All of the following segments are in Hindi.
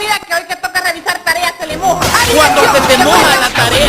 olvida que hoy te toca revisar tareas, se le moja. Cuando se te moja la tarea.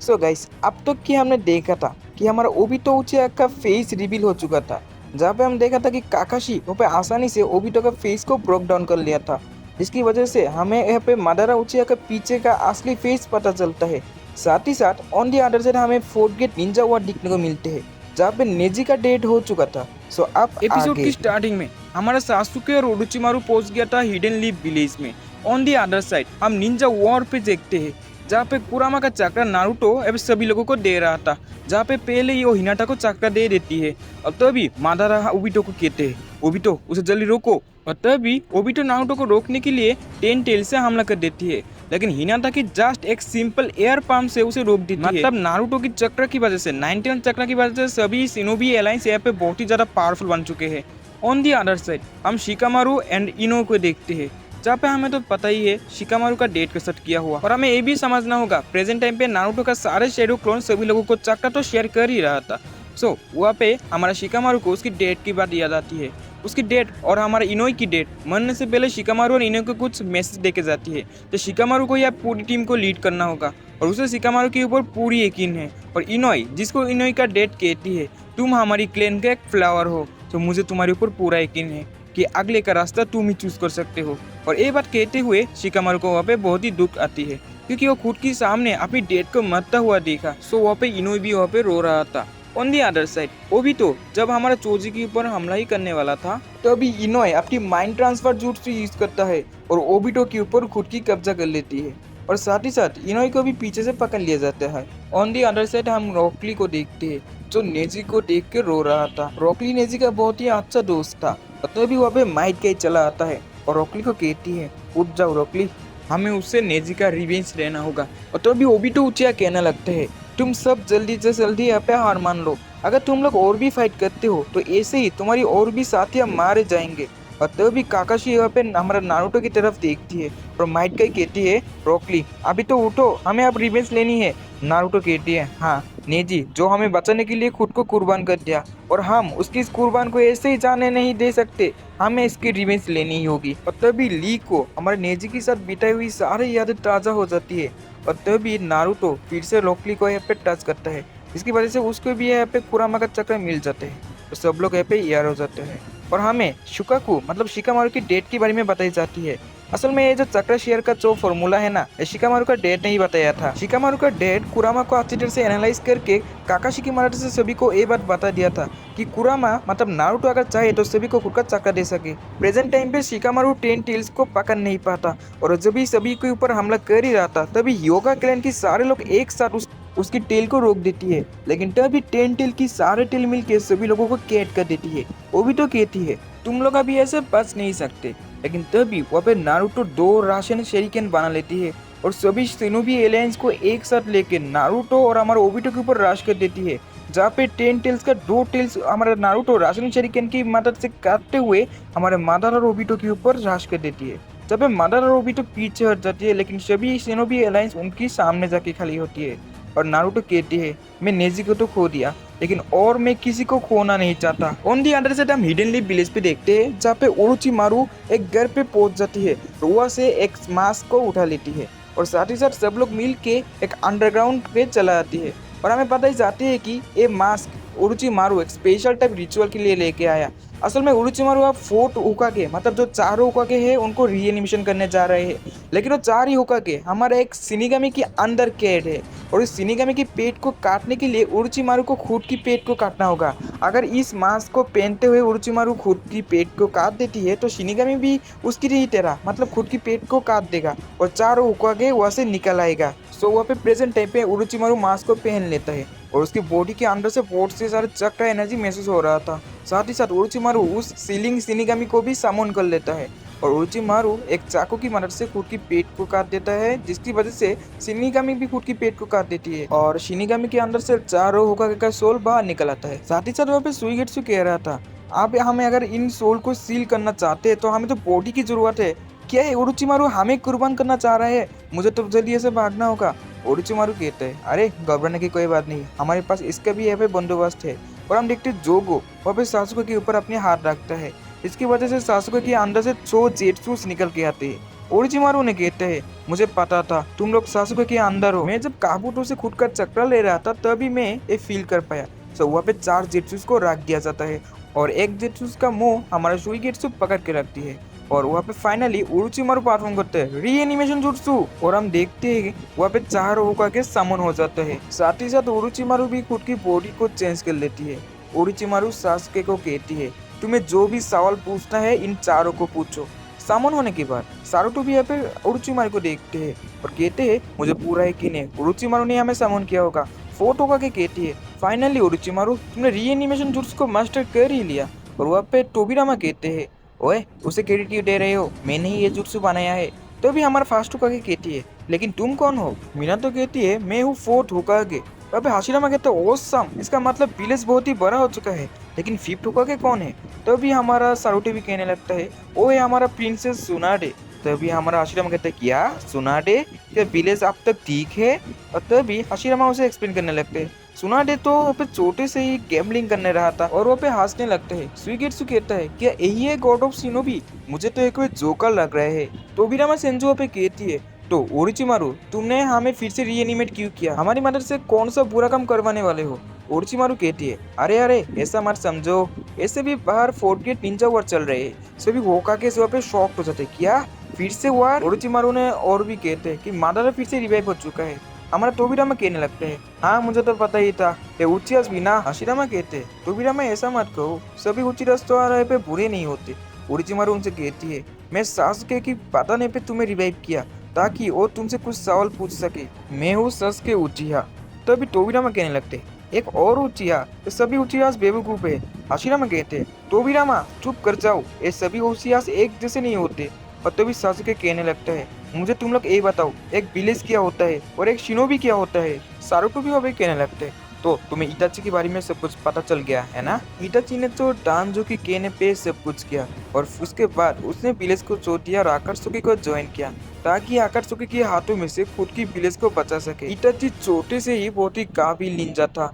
So guys, अब तक कि हमने देखा था कि हमारा ओबिटो उचिया का फेस रिवील हो चुका था, जहाँ पे हम देखा था कि काकाशी वहाँ पे आसानी से ओबिटो का फेस को ब्रोक डाउन कर लिया था, जिसकी वजह से हमें यहाँ पे मादारा उचिया का पीछे का असली फेस पता चलता है। साथ ही साथ ऑन दी अदर साइड हमें फोर्थ गेट निंजा वार दिखने को मिलते हैं, जहाँ पे नेजी का डेट हो चुका था। सो अब एपिसोड आगे की स्टार्टिंग में हमारा सासुके और ओरोचिमारू पहुंच गया था हिडन लीफ विलेज में। ऑन दी अदर साइड हम निंजा वॉर पे देखते हैं, जहाँ पे कुरामा का चक्रा नारुतो अब सभी लोगों को दे रहा था, जहाँ पे पहले ही वो हिनाटा को चक्रा दे देती है और तभी मादारा ओबिटो को कहते हैं, ओबिटो उसे जल्दी रोको। और तभी ओबिटो नारुतो को रोकने के लिए 10 टेल से हमला कर देती है, लेकिन हिनाटा की जस्ट एक सिंपल एयर पाम से उसे रोक देती है। मतलब नारुतो की चक्र की वजह से 91 चक्र की वजह से सभी शिनोबी एलायंस यहाँ पे बहुत ही ज्यादा पावरफुल बन चुके हैं। ऑन दी अदर साइड हम शिकामारू एंड इनो को देखते हैं, जहाँ पे हमें तो पता ही है शिकामारू का डेट का सेट किया हुआ, और हमें ये भी समझना होगा प्रेजेंट टाइम पे नारुतो का सारे शेडो क्लोन सभी लोगों को चक्रा तो शेयर कर ही रहा था। सो वहाँ पे हमारा शिकामारू को उसकी डेट की बात याद आती है, उसकी डेट और हमारा इनोई की डेट मरने से पहले शिकामारू और इनोई को कुछ मैसेज देके जाती है। तो शिकामारू को या पूरी टीम को लीड करना होगा और उसे शिकामारू के ऊपर पूरी यकीन है। और इनोई, जिसको इनोई का डेट कहती है, तुम हमारी क्लेन का एक फ्लावर हो, तो मुझे तुम्हारे ऊपर पूरा यकीन है कि अगले का रास्ता तुम ही चूज कर सकते हो। और ये बात कहते हुए शिकामारू को वहाँ पे बहुत ही दुख आती है, क्योंकि वो खुद की सामने अपनी डेट को मरता हुआ देखा। सो वहाँ पे इनोई भी वहाँ पे रो रहा था। On the other side Obito जब हमारा चोजी के ऊपर हमला ही करने वाला था, तो अभी इनोय अपनी माइंड ट्रांसफर jutsu यूज करता है और ओबिटो के ऊपर खुद की कब्जा कर लेती है, और साथ ही साथ इनोय को भी पीछे से पकड़ लिया जाता है। ऑन दी अदर साइड हम रॉकली को देखते हैं, जो नेजी को देख के रो रहा था। रॉकली नेजी का बहुत ही अच्छा दोस्त था, और तभी वहाँ पे माइट का ही चला आता है और रॉकली को कहती है, उठ जाओ रॉकली, हमें उससे नेजी का रिवेंज लेना होगा। और तभी ओबिटो उचिया कहने लगते हैं, तुम सब जल्दी से जल्दी यहाँ पे हार मान लो, अगर तुम लोग और भी फाइट करते हो तो ऐसे ही तुम्हारी और भी साथी मारे जाएंगे। और तभी काकाशी यहाँ पे हमारा नारुतो की तरफ देखती है और माइट का कहती है, रॉकली अभी तो उठो, हमें अब रिवेंज लेनी है। नारुतो कहती है, हाँ नेजी जो हमें बचाने के लिए खुद को कुर्बान कर दिया, और हम उसकी इस कुर्बान को ऐसे ही जाने नहीं दे सकते, हमें इसकी रिवेंज लेनी ही होगी। और तभी ली को हमारे नेजी के साथ बिताई हुई सारी यादें ताज़ा हो जाती है, और तभी नारुतो फिर से रॉकली को यहाँ पे टच करता है, जिसकी वजह से उसको भी यहाँ पे कुरामा का चक्र मिल जाते हैं, तो सब लोग यहाँ पे यार हो जाते हैं। और हमें शुकाकू मतलब शिकामारू की डेट के बारे में बताई जाती है। असल में ये जो चक्र शेयर का जो फॉर्मूला है ना, ये शिकामारू का डेट नहीं बताया था। शिकामारू का डेट कुरामा को अच्छी तरह से एनालाइज करके काकाशी की मदद से सभी को ये बात बता दिया था कि कुरामा मतलब नारुतो अगर चाहे तो सभी को खुद का चक्र दे सके। प्रेजेंट टाइम पे शिकामारू 10 टेल्स को पकड़ नहीं पाता, और जब भी सभी के ऊपर हमला कर ही रहा था, तभी योगा क्लैन की सारे लोग एक साथ उसकी टेल को रोक देती है, लेकिन तभी 10 टेल की सारे टेल मिलके सभी लोगों को कैद कर देती है। वो भी तो कहती है, तुम लोग अभी ऐसे बच नहीं सकते, लेकिन तभी वहाँ पे नारुतो 2 राशन शेरिकेन बना लेती है और सभी शिनोबी एलायंस को एक साथ लेके नारुतो और हमारे ओबिटो के ऊपर राश कर देती है, जहाँ पे 10 टेल्स का 2 टेल्स हमारे नारुतो राशन शेरिकेन की मदद से काटते हुए हमारे मादारा और ओबिटो के ऊपर राश कर देती है। जब मादारा और ओबिटो पीछे हट जाती है, लेकिन सभी शिनोबी एलायंस उनकी सामने जाके खड़ी होती है, और नारुतो कहती है, मैं नेजी को तो खो दिया, लेकिन और मैं किसी को खोना नहीं चाहता। ऑन दी अदर साइड हम हिडन लीफ विलेज पे देखते हैं, जहाँ पे ओरोचिमारू एक घर पे पहुंच जाती है, वहाँ से एक मास्क को उठा लेती है, और साथ ही साथ सब लोग मिल के एक अंडरग्राउंड पे चला जाती है। और हमें पता ही जाती है कि ये मास्क ओरोचिमारू एक स्पेशल टाइप रिचुअल के लिए लेके आया। असल में ओरोचिमारू अब 4 होकागे मतलब जो 4 होकागे हैं उनको रीएनिमेशन करने जा रहे हैं, लेकिन वो 4 ही होकागे हमारा एक शिनिगामी के अंदर कैद है, और इस शिनिगामी की पेट को काटने के लिए ओरोचिमारू को खुद की पेट को काटना होगा। अगर इस मास्क को पहनते हुए ओरोचिमारू खुद की पेट को काट देती है, तो शिनिगामी भी उसकी ही तरह मतलब खुद की पेट को काट देगा और 4 होकागे वहाँ से निकल आएगा। सो वहाँ पे प्रेजेंट टाइम पे ओरोचिमारू मास्क को पहन लेता है, और उसकी बॉडी के अंदर से बहुत से सारे चक्र एनर्जी महसूस हो रहा था। साथ ही साथ ओरोचिमारू उस सीलिंग शिनिगामी को भी समन कर लेता है, और ओरोचिमारू एक चाकू की मदद से खुद की पेट को काट देता है, जिसकी वजह से शिनिगामी भी खुद की पेट को काट देती है, और शिनिगामी के अंदर से 4 होकागे का सोल बाहर निकल आता है। साथ ही साथ वहाँ पे सुइगेत्सु कह रहा था, आप हमें अगर इन सोल को सील करना चाहते हैं तो हमें तो बॉडी की जरूरत है, क्या है ओरोचिमारू हमें कुर्बान करना चाह रहा है, मुझे तो जल्दी से भागना होगा। ओरोचिमारू कहते हैं, अरे घबराने की कोई बात नहीं, हमारे पास इसका भी यहाँ पे बंदोबस्त है। और हम देखते हैं जोगो वहाँ पे सासुके के ऊपर अपने हाथ रखता है। इसकी वजह से सासुके के अंदर से 100 जेटसूस निकल के आते हैं। ओरोचिमारू ने कहते हैं, मुझे पता था तुम लोग सासुके के अंदर हो। मैं जब काबुटो से खुद का चक्कर ले रहा था तभी मैं ये फील कर पाया। सो वहाँ पे 4 जेटसूस को रख दिया जाता है और एक जेटसूस का मुंह हमारा शुइगेत्सु पकड़ के रखती है। और वहाँ पे फाइनली ओरोचिमारू परफॉर्म करते हैं रीएनिमेशन जुट्सु और हम देखते हैं वहाँ पे 4 होकागे समन हो जाता है। साथ ही साथ ओरोचिमारू भी खुद की बॉडी को चेंज कर लेती है। ओरोचिमारू सासुके को कहती है, तुम्हें जो भी सवाल पूछना है इन चारों को पूछो। सामन होने के बाद सारुतो भी यहाँ पे ओरोचिमारू को देखते हैं और कहते हैं, मुझे पूरा यकीन है ओरोचिमारू ने हमें समन किया होगा। फोर्थ होकागे कहती है, फाइनली ओरोचिमारू तुमने रीएनिमेशन जुट्सु को मास्टर कर ही लिया। और वहाँ पे टोबिरामा कहते हैं, ओए उसे क्रेडिट क्यों दे रहे हो, मैंने ही ये जुट्सु बनाया है। तो भी हमारा फास्ट होकागे कहती है, लेकिन तुम कौन हो। मीना तो कहती है, मैं हूँ फोर्थ होकागे। अबे हाशिरामा कहता है, ऑसम, इसका मतलब विलेज बहुत ही बड़ा हो चुका है। लेकिन फिफ्थ होकागे कौन है। तो भी हमारा सारुतो भी कहने लगता है, वो है हमारा प्रिंसेस सुनाडे। तभी हमारा हाशिरामा कहता है, क्या सुनाडे, क्या विलेज अब तक ठीक है। और तभी हाशिरामा उसे एक्सप्लेन करने लगते हैं, सुनाडे तो वहाँ पे छोटे से ही गैम्बलिंग करने रहा था और वहाँ पे हंसने लगते हैं। सुइगेत्सु कहता है, क्या यही है गॉड ऑफ शिनोबी, मुझे तो एक कोई जोकर लग रहा है। तोबिरामा सेंजो वहाँ पे कहती है, तो ओरोचिमारू तुमने हमें फिर से रीएनिमेट क्यों किया, हमारी मदद से कौन सा बुरा काम करवाने वाले हो। ओरोचिमारू कहती है, अरे अरे ऐसा मत समझो, ऐसे भी बाहर फोर्ट गेट निंजा वॉर चल रहे हैं। सभी होकागे वहाँ पे शॉक हो जाते, क्या फिर से वॉर। ओरोचिमारू ने और भी कहते हैं कि मादारा फिर से रिवाइव हो चुका है। हमारा तोबिरामा कहने लगते हैं, हाँ मुझे तो पता ही था, ये उचियास भी ना। हाशिरामा कहते हैं, तोबिरामा ऐसा मत कहो, सभी उचिरास तो आ रहे पे बुरे नहीं होते। ओरोचिमारू उनसे कहती है, मैं सासुके की बताने पे तुम्हें रिवाइव किया ताकि वो तुमसे कुछ सवाल पूछ सके। मैं हूँ सासुके उचिहा। तभी तोबिरामा कहने लगते, एक और उचिहा, ये सभी उचिहास बेवकूफ है। हाशिरामा कहते हैं, तोबिरामा चुप कर जाओ, ये सभी उचिहास एक जैसे नहीं होते। और तभी सासुके कहने लगता है, मुझे तुम लोग ये बताओ, एक विलेज क्या होता है और एक शिनोबी क्या होता है। सारुतो भी अभी कहने लगते हैं, तो तुम्हें इताची के बारे में सब कुछ पता चल गया है ना। इताची ने तो डांजो के कहने पे सब कुछ किया और उसके बाद उसने विलेज को छोड़ दिया और आकात्सुकी को ज्वाइन किया ताकि आकात्सुकी के हाथों में से खुद की विलेज को बचा सके। इताची छोटे से ही बहुत ही काबिल निंजा था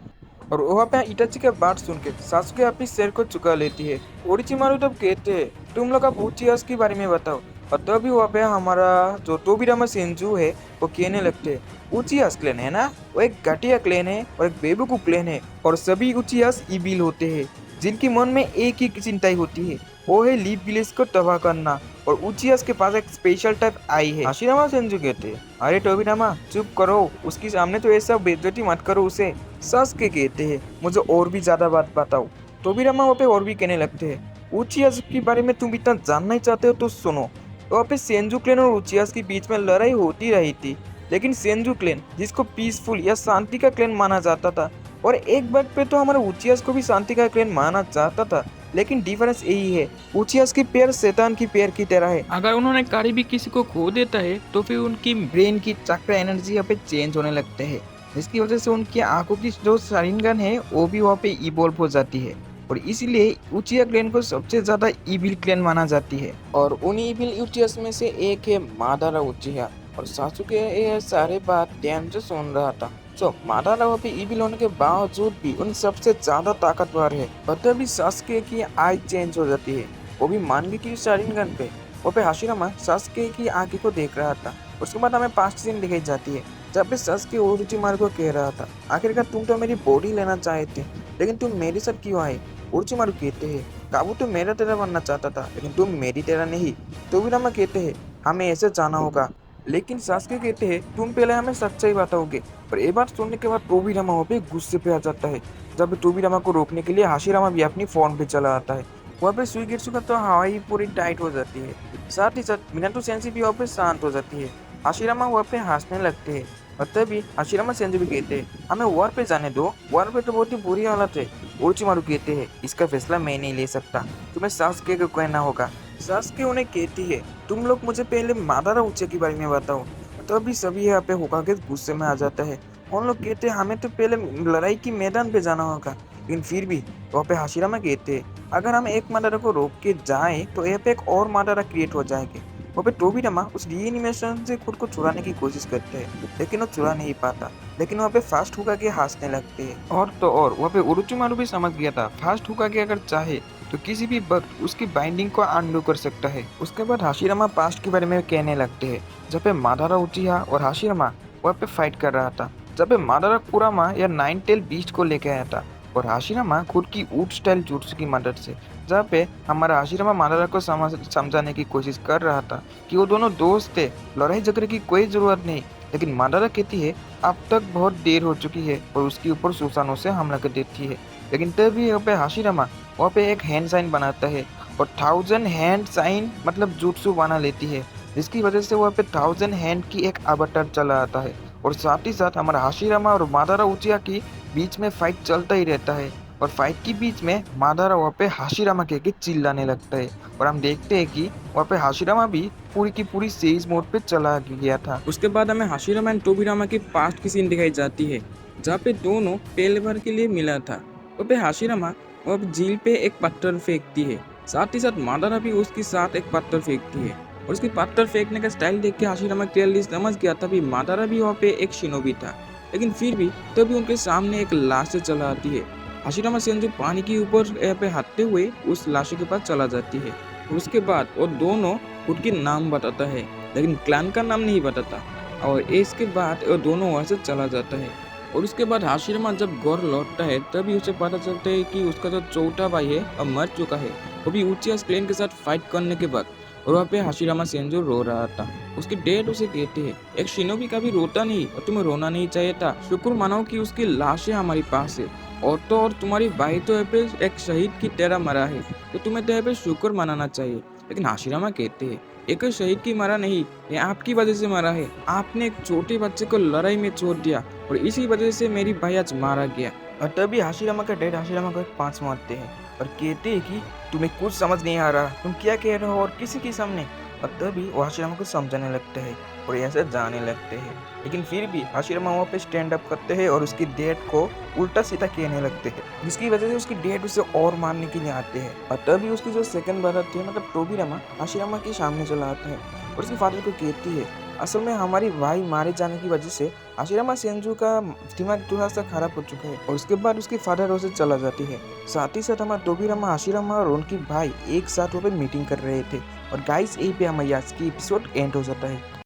और वहाँ पे इताची का बात सुन के सासुके अपनी सिर को चुका लेती है। ओरोचिमारू तब कहते हैं, तुम लोग अब उचियास के बारे में बताओ। और तभी वहाँ पे हमारा जो तोबिरामा सेंजू है वो कहने लगते हैं, उचियास क्लैन है ना, वो एक घटिया क्लैन है और एक बेवकूफ क्लैन है और सभी उचियास इविल होते हैं जिनके मन में एक ही चिंता ही होती है, वो है लीफ विलेज को तबाह करना। और उचियास के पास एक स्पेशल टाइप आई है। हाशिरामा सेंजू कहते हैं, अरे टोबिरामा चुप करो, उसके सामने तो ऐसा बेइज्जती मत करो उसे। सासुके कहते हैं, मुझे और भी ज्यादा बात बताओ। तोबिरामा वहाँ पे और भी कहने लगते हैं, उचियास के बारे में तुम इतना जानना ही चाहते हो तो सुनो। वहाँ पे सेंजू क्लैन और उचियास के बीच में लड़ाई होती रही थी, लेकिन सेंजू क्लैन जिसको पीसफुल या शांति का क्लैन माना जाता था और एक बात पे तो हमारा उचियास को भी शांति का क्लैन माना जाता था, लेकिन डिफरेंस यही है, उचियास की पैर शैतान की पैर की तरह है। अगर उन्होंने कारी भी किसी को खो देता है तो फिर उनकी ब्रेन की चक्र एनर्जी यहाँ पे चेंज होने लगते हैं, जिसकी वजह से उनकी आंखों की जो शारिंगन है वो भी वहाँ पे इवॉल्व हो जाती है और इसीलिए उचिया क्लैन को सबसे ज्यादा इविल क्लैन माना जाती है। और उन इविल उचियास में से एक है मादारा उचिहा और सासुके ये सारे बात ध्यान से सुन रहा था। तो मादारा वहाँ पे इविल होने के बावजूद भी उन सबसे ज्यादा ताकतवर है। और तभी सासुके की आई चेंज हो जाती है, वो भी मानवी की शारिंगन पे। वो पे हाशिरामा सासुके की आंखें को देख रहा था। उसके बाद हमें 5 सीन दिखाई जाती है जब पे सासुके ओरोचिमारू को कह रहा था, आखिरकार तुम तो मेरी बॉडी लेना चाहे थे, लेकिन तुम मेरे साथ क्यों आए। ओरोचिमारू कहते हैं, काबू तो मेरा तेरा बनना चाहता था, लेकिन तुम मेरी तेरा नहीं। तोबिरामा कहते हैं, हमें ऐसे जाना होगा, लेकिन सासुके कहते हैं, तुम पहले हमें सच्चाई बताओगे। पर ये बात सुनने के बाद तोबिरामा वहाँ पे गुस्से पे आ जाता है। जब तोबिरामा को रोकने के लिए हाशिरामा भी अपनी फोन पे चला आता है। वहाँ पे सुइगेत्सु का तो हवा ही पूरी टाइट हो जाती है, साथ ही साथ मिनाटो सेंसी भी वहाँ पे शांत हो जाती है। हाशिरामा वहाँ पे हंसने लगते हैं और तभी हाशिरामा सेंजू भी कहते हैं, हमें वॉर पे जाने दो, वॉर पे तो बहुत ही बुरी हालत है। ओरोचिमारू कहते हैं, इसका फैसला मैं नहीं ले सकता, तुम्हें सासुके को कहना होगा। सासुके उन्हें कहती है, तुम लोग मुझे पहले मादारा उचिया के बारे में बताओ। तभी सभी यहाँ पे होकागे गुस्से में आ जाता है। उन लोग कहते हैं, हमें तो पहले लड़ाई की मैदान पे जाना होगा, लेकिन फिर भी वहाँ पे हाशिरामा कहते हैं, अगर हम एक मादारा को रोक के जाएं तो यहाँ पे एक और मादारा क्रिएट हो जाएंगे। वहाँ पे टोबिरामा उस रीएनिमेशन से खुद को चुराने की कोशिश करते हैं, लेकिन वो चुरा नहीं पाता। लेकिन वहाँ पे फास्ट हुका के हंसने लगते हैं। और तो और वहाँ पे ओरोचिमारू भी समझ गया था फास्ट हुका के अगर चाहे तो किसी भी वक्त उसकी बाइंडिंग को अनडू कर सकता है। उसके बाद हाशिरामा पास्ट के बारे में कहने लगते हैं, जहाँ पे मादारा उचिहा और हाशिरामा वहाँ पे फाइट कर रहा था, जहाँ पे मादारा कुरामा या 9 टेल बीस्ट को लेके आया था और हाशिरामा खुद की ऊट स्टाइल जुट्सु की मदद से, जहाँ पे हमारा हाशिरामा मादारा को समझाने की कोशिश कर रहा था कि वो दोनों दोस्त थे, लड़ाई झगड़े की कोई जरूरत नहीं। लेकिन मादारा कहती है अब तक बहुत देर हो चुकी है और उसके ऊपर सुसानो से हमला कर देती है। लेकिन तभी वहाँ पे हाशिरामा वहाँ पे एक हैंड साइन बनाता है और 1000 हैंड साइन मतलब जुट्सु बना लेती है, जिसकी वजह से वहाँ पे 1000 हैंड की एक अवतार चला आता है। और साथ ही साथ हमारा हाशिरामा और मादारा उचिहा की बीच में फाइट चलता ही रहता है और फाइट के बीच में मादारा वहाँ पे हाशिरामा कह के चिल्लाने लगता है और हम देखते हैं कि वहाँ पे हाशिरामा भी पूरी की पूरी सेज मोड पे चला गया था। उसके बाद हमें हाशिरामा एंड टोबिरामा की पास्ट की सीन दिखाई जाती है, जहाँ पे दोनों पहली बार के लिए मिला था। वहाँ पे हाशिरामा वहाँ पे झील पे एक पत्थर फेंकती है, साथ ही साथ मादारा भी उसके साथ एक पत्थर फेंकती है और उसकी पत्थर फेंकने का स्टाइल देख के हाशिरामा क्लियरली समझ गया था भी मादारा भी वहाँ पे एक शिनोबी था। लेकिन फिर भी तभी उनके सामने एक लाश से चला आती है। हाशिरामा सेंजू पानी के ऊपर यहाँ पे हाथते हुए उस लाश के पास चला जाती है। उसके बाद वो दोनों खुद के नाम बताता है, लेकिन क्लान का नाम नहीं बताता और इसके बाद वो दोनों वहाँ से चला जाता है। और उसके बाद हाशिरामा जब घर लौटता है तभी उसे पता चलता है कि उसका जो छोटा भाई है अब मर चुका है, वो भी उचिहा क्लैन के साथ फाइट करने के बाद। और वहाँ पे हाशिरामा सेंजू रो रहा था। उसके डैड उसे कहते हैं एक शिनोबी कभी रोता नहीं और तुम्हें रोना नहीं चाहिए था, शुक्र मानो कि उसकी लाश है हमारी पास है और तो और तुम्हारी भाई तो यहाँ पे एक शहीद की तरह मरा है, तो तुम्हें तो यहाँ पे शुक्र मनाना चाहिए। लेकिन हाशिरामा कहते हैं एक शहीद की मरा नहीं, ये आपकी वजह से मरा है। आपने एक छोटे बच्चे को लड़ाई में छोड़ दिया और इसी वजह से मेरी भाई आज मारा गया। और तभी हाशिरामा का डैड हाशिरामा को एक पांच मारते हैं और कहते हैं कि तुम्हें कुछ समझ नहीं आ रहा, तुम क्या कह रहे हो और किसी के सामने। और तभी वो हाशिरामा को समझाने लगते हैं और ऐसे जाने लगते हैं। लेकिन फिर भी हाशिरामा वहाँ पे स्टैंड अप करते हैं और उसकी डैड को उल्टा सीधा कहने लगते हैं, जिसकी वजह से उसकी डैड उसे और मारने के लिए आते हैं। और तभी उसकी जो सेकंड ब्रदर थे मतलब टोबिरामा हाशिरामा के सामने चला आता है और उसके फादर को कहती है असल में हमारी भाई मारे जाने की वजह से हाशिरामा सेंजू का दिमाग थोड़ा सा खराब हो चुका है। और उसके बाद उसकी फादर उसे चला जाती है। साथ ही साथ हमारा टोबिरामा हाशिरामा और उनकी भाई एक साथ वहाँ पे मीटिंग कर रहे थे। और गाइस यहीं पे हमारी आज की एपिसोड एंड हो जाता है।